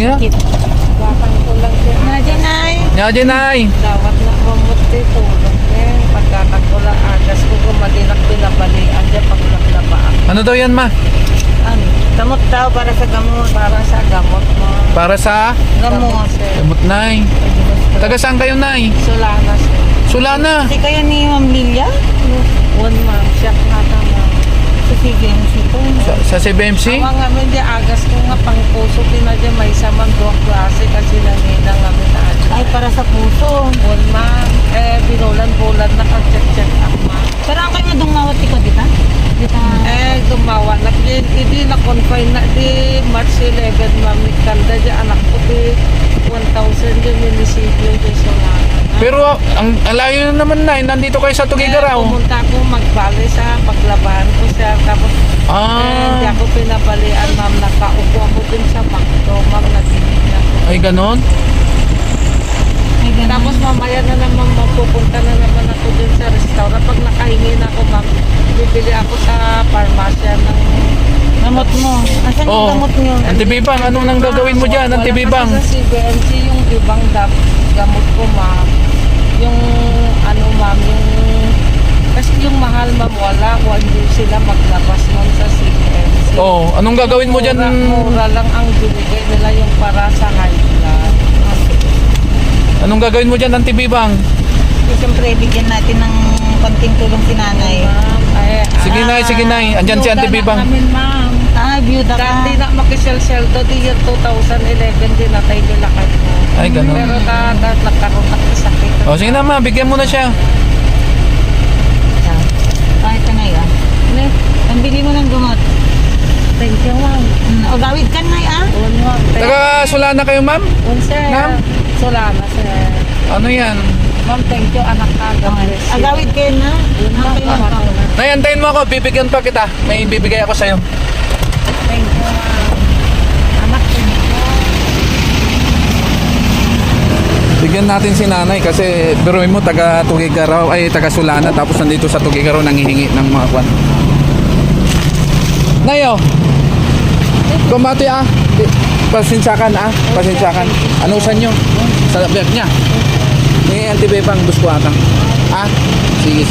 nga. Bakang ko lang siya. Nay. Nga, Jenay. Dawat na mamot dito. Pagkakagula agas ko kumadinak pinabalian dyan paglaba. Ano daw yan, ma? Ano? Gamot daw para sa gamot. Para sa gamot mo. Para sa Gamot. gamot, Nay. Taga saan kayo, Nay? Sulana siya. Sulana. Kasi kayo ni Ma'am Lilia? One ma'am, siya natama. Sa CBMC po. Sa CBMC? Awa nga mo di agas ko nga pang puso pinadya may saman duwag klase kasi nanginang kami na Ay, para sa puso. One ma'am, binulan-bulan naka-check-check up ma'am. Pero ang kayo dumawat ka dita? Dita. Gumawa na. Hindi na-confine na. Di March 11 ma'am, kanda di anak ko di 1,000 di munisipyo di Solana. Pero ang layo na naman, Nay. Nandito kayo sa Tugigaraw. Pumunta ako magbali sa paglabahan ko siya. Tapos hindi ako pinabalian ma'am. Nakaupo ako din sa bakto ma'am. Nagiging ako. Ay, ganon? Ay, ganun. Tapos mamaya na naman mapupunta na naman ako din sa restaurant. Pag nakahingi na ako ma'am, bibili ako sa parmasya ng Gamot mo. Asan yung gamot nyo? Antibibang. Anong nang gagawin mo dyan? Antibibang. Wala kasi sa CBMC yung ibang gamot ko ma'am. Yung ano ma'am, yung kasi yung mahal ma'am wala. Hindi sila maglabas ma'am sa CBMC. Oh, anong gagawin mo dyan? Mura lang ang binigay nila yung para sa high blood. Anong gagawin mo dyan, Antibibang? Siyempre, bigyan natin ng konting tulong si nanay. Ma'am, Sige, Nay. Sige, Nay. Andyan si Antibibang. Namin ma'am. Byuda ka. Dati na makisel-sel to the year 2011 din natay nila kayo. Ay, ganon. Pero nagkaroon ng sakit. O, sige na, ma. Bigyan mo na siya. Kahit ka nay Pambili mo ng gamot. Thank you ma'am. O gawid ka nay Ma'am. Taga Sulana kayo, ma'am? Sir. Ma'am? Solana sir. Ano yan? Ma'am, thank you anak ka. God bless you. Agawid kayo na. Nay, antayin mo ako. Bibigyan pa kita. May bibigay ako sa'yo. Thank you ma'am. Anak, thank you. Bigyan natin si nanay kasi biruin mo taga Tugigaraw ay taga Sulana tapos nandito sa Tugigaraw nanghihingi ng mga kwan. Nayo. Kumati Pasensyakan Pasensyakan. Ano usan nyo? Sa bag niya. May antibebang gusto ko atang. Sige.